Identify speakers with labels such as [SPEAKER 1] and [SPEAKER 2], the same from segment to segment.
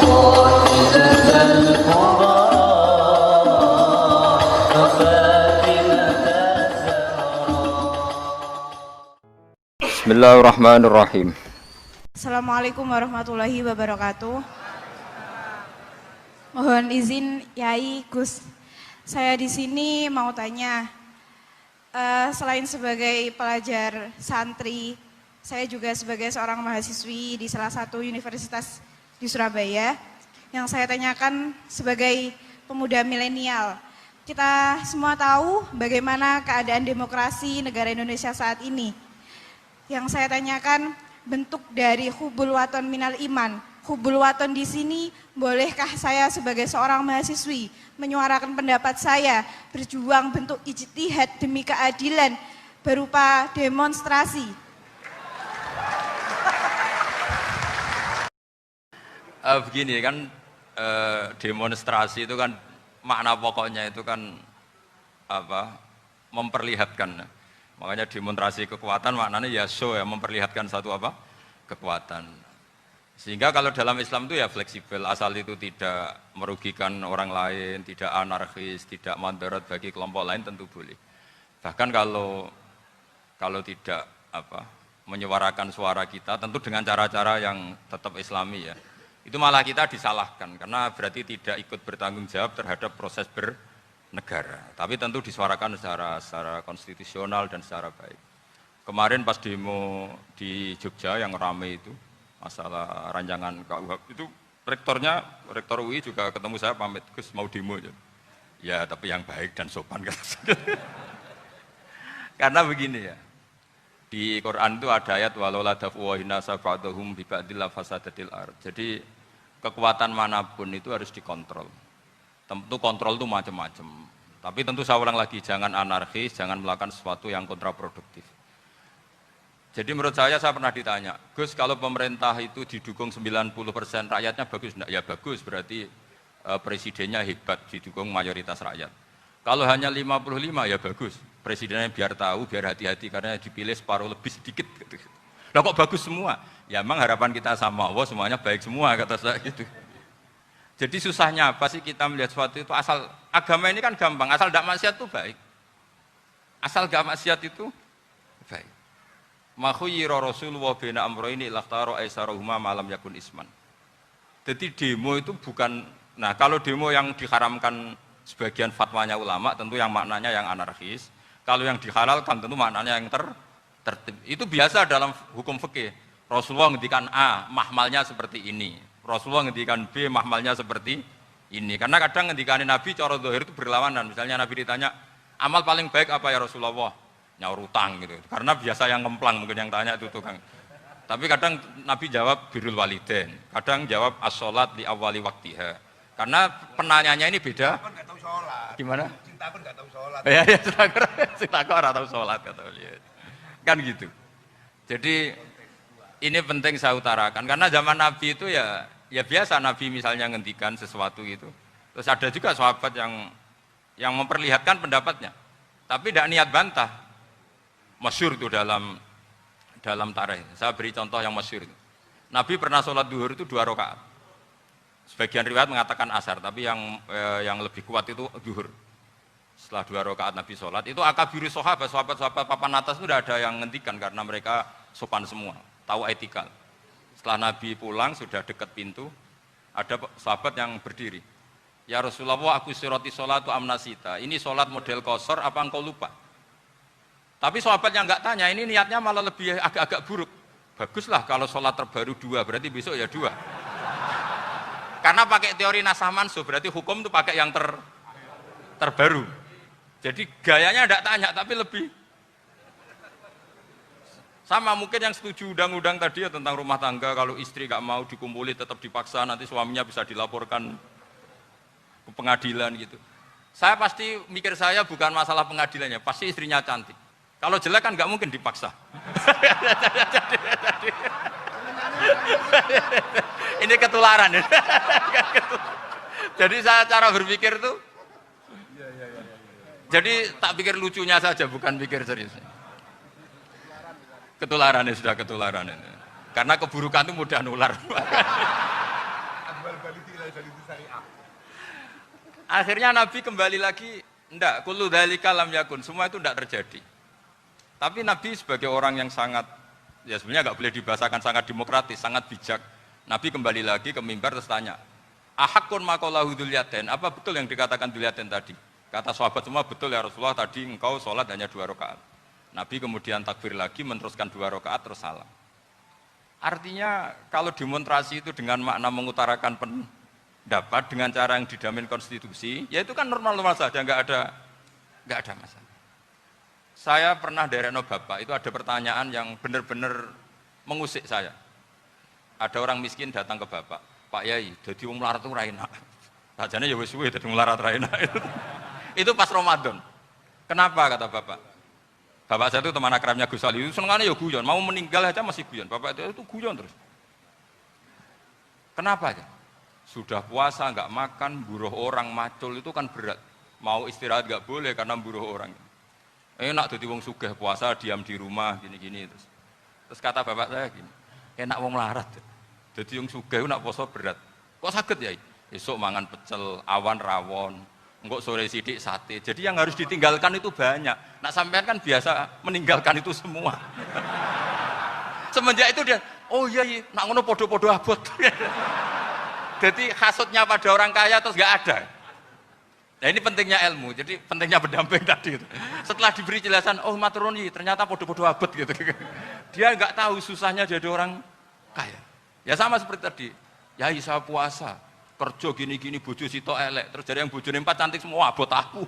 [SPEAKER 1] Bismillahirrahmanirrahim.
[SPEAKER 2] Assalamualaikum warahmatullahi wabarakatuh. Mohon izin Yai Gus, saya di sini mau tanya, selain sebagai pelajar santri, saya juga sebagai seorang mahasiswi di salah satu universitas di Surabaya. Yang saya tanyakan sebagai pemuda milenial, kita semua tahu bagaimana keadaan demokrasi negara Indonesia saat ini. Yang saya tanyakan, bentuk dari hubul waton minal iman. Hubul waton di sini, bolehkah saya sebagai seorang mahasiswi menyuarakan pendapat saya, berjuang bentuk ijtihad demi keadilan berupa demonstrasi?
[SPEAKER 3] Begini kan, demonstrasi itu kan makna pokoknya itu kan apa? Memperlihatkan. Makanya demonstrasi kekuatan maknanya ya show, ya memperlihatkan satu apa? Kekuatan. Sehingga kalau dalam Islam itu ya fleksibel, asal itu tidak merugikan orang lain, tidak anarkis, tidak mandorot bagi kelompok lain tentu boleh. Bahkan kalau tidak apa? Menyuarakan suara kita tentu dengan cara-cara yang tetap Islami ya. Itu malah kita disalahkan karena berarti tidak ikut bertanggung jawab terhadap proses negara, tapi tentu disuarakan secara konstitusional dan secara baik. Kemarin pas demo di Jogja yang ramai itu masalah rancangan KUHP itu rektor UI juga ketemu saya pamit, Gus mau demo aja. Ya tapi yang baik dan sopan kata saya. Karena begini ya, di Quran itu ada ayat walaula dafu wahinasa ba'dahum bi ba'dil fasadatil ard. Jadi kekuatan manapun itu harus dikontrol. Tentu kontrol itu macam-macam. Tapi tentu saya ulang lagi, jangan anarkis, jangan melakukan sesuatu yang kontraproduktif. Jadi menurut saya pernah ditanya, Gus kalau pemerintah itu didukung 90% rakyatnya bagus enggak? Ya bagus, berarti presidennya hebat, didukung mayoritas rakyat. Kalau hanya 55 ya bagus, presidennya biar tahu, biar hati-hati karena dipilih separuh lebih sedikit. Lah kok bagus semua? Ya memang harapan kita sama Allah semuanya baik semua kata saya gitu. Jadi susahnya apa sih kita melihat sesuatu itu asal agama ini kan gampang, asal tidak maksiat itu baik. Asal tidak maksiat itu baik. Ma khuyyira Rasulullah baina amrayni ikhtara aisarahuma ma lam yakun isman. Jadi demo itu bukan, nah kalau demo yang diharamkan sebagian fatwanya ulama tentu yang maknanya yang anarkis. Kalau yang dihalalkan tentu maknanya yang tertib. Itu biasa dalam hukum fikih. Rasulullah ngendikan A, mahmalnya seperti ini. Rasulullah ngendikan B, mahmalnya seperti ini. Karena kadang ngendikanin Nabi cara zahir itu berlawanan. Misalnya Nabi ditanya, amal paling baik apa ya Rasulullah? Nyaur utang gitu. Karena biasa yang ngemplang mungkin yang tanya itu tukang. Tapi kadang Nabi jawab birrul walidain. Kadang jawab as-sholat li awwali waktiha. Karena penanyanya ini beda.
[SPEAKER 4] Enggak tahu sholat.
[SPEAKER 3] Gimana?
[SPEAKER 4] Cinta pun enggak tahu sholat.
[SPEAKER 3] Ya, cinta kok ora tahu sholat kata beliau. Kan gitu. Jadi ini penting saya utarakan karena zaman Nabi itu ya biasa Nabi misalnya ngendikan sesuatu itu. Terus ada juga sahabat yang memperlihatkan pendapatnya. Tapi tidak niat bantah. Masyhur itu dalam tarikh. Saya beri contoh yang masyhur itu. Nabi pernah sholat duhur itu 2 rakaat. Sebagian riwayat mengatakan asar, tapi yang lebih kuat itu duhur. Setelah 2 rakaat Nabi sholat, itu akabiru sahabat papan atas itu tidak ada yang ngendikan karena mereka sopan semua, tahu etikal. Setelah Nabi pulang sudah dekat pintu, ada sahabat yang berdiri. Ya Rasulullah, aku siroti sholatu amnasita. Ini sholat model kosor, apa engkau lupa? Tapi sahabat yang nggak tanya, ini niatnya malah lebih agak-agak buruk. Baguslah kalau sholat terbaru 2, berarti besok ya 2. Karena pakai teori nasah mansuh, berarti hukum itu pakai yang terbaru. Jadi gayanya tidak tanya, tapi lebih sama mungkin yang setuju undang-undang tadi ya tentang rumah tangga, kalau istri nggak mau dikumpuli tetap dipaksa, nanti suaminya bisa dilaporkan ke pengadilan gitu. Saya pasti mikir saya bukan masalah pengadilannya, pasti istrinya cantik. Kalau jelek kan nggak mungkin dipaksa. Ini ketularan. Jadi saya cara berpikir tuh, jadi tak pikir lucunya saja, bukan pikir serius. Ketularan ya sudah ketularan ini. Karena keburukan itu mudah nular. Akhirnya Nabi kembali lagi, enggak, kullu dzalika lam yakun, semua itu enggak terjadi. Tapi Nabi sebagai orang yang sangat, ya sebenarnya enggak boleh dibahasakan sangat demokratis, sangat bijak. Nabi kembali lagi ke mimbar terus tanya, ahakun maqalahu Dzulyatain, apa betul yang dikatakan Dzulyatain tadi? Kata sahabat semua, betul ya Rasulullah, tadi engkau sholat hanya 2 rakaat. Nabi kemudian takbir lagi, meneruskan 2 rakaat terus salam. Artinya kalau demonstrasi itu dengan makna mengutarakan pendapat dengan cara yang dijamin konstitusi, ya itu kan normal-normal saja, nggak ada masalah. Saya pernah daerah Bapak, itu ada pertanyaan yang benar-benar mengusik saya. Ada orang miskin datang ke Bapak, Pak Yai, jadi wong melarat itu raina. Sajane ya wis suwe dadi wong melarat raina. Itu pas Ramadan. Kenapa kata Bapak? Bapak saya itu teman akrabnya Gus Ali, itu senengannya ya guyon, mau meninggal aja masih guyon. Bapak itu guyon terus. Kenapa ya? Sudah puasa nggak makan, buruh orang macul itu kan berat. Mau istirahat nggak boleh karena buruh orang. Enak jadi wong sugih puasa diam di rumah gini-gini terus. Terus kata bapak saya gini, enak wong larat. Jadi wong sugih nak puasa berat. Kok sakit ya? Esok mangan pecel, awan rawon, engkau sore sidik sate. Jadi yang harus ditinggalkan itu banyak. Nak sampean kan biasa meninggalkan itu semua. Semenjak itu dia, oh iya, nak ngono podo-podo abot. Jadi hasutnya pada orang kaya terus nggak ada. Nah ini pentingnya ilmu, jadi pentingnya pendamping tadi itu. Setelah diberi jelasan, oh maturoni ternyata podo-podo abot gitu. Dia nggak tahu susahnya jadi orang kaya. Ya sama seperti tadi, ya saya puasa, kerja gini-gini, bojo sitok elek, terus jadi yang bojone 4 cantik semua abot aku.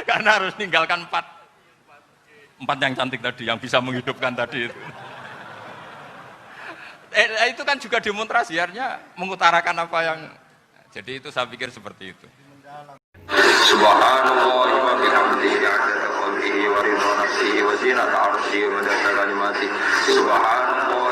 [SPEAKER 3] Karena harus ninggalkan 4 yang cantik tadi, yang bisa menghidupkan tadi itu. Itu kan juga demonstrasi, artinya mengutarakan apa yang, jadi itu saya pikir seperti itu.
[SPEAKER 1] Subhanallah wa bihamdihi 'adada khalqihi wa ridha nafsihi wa zinata 'arsyihi wa midada kalimatihi. Subhanallah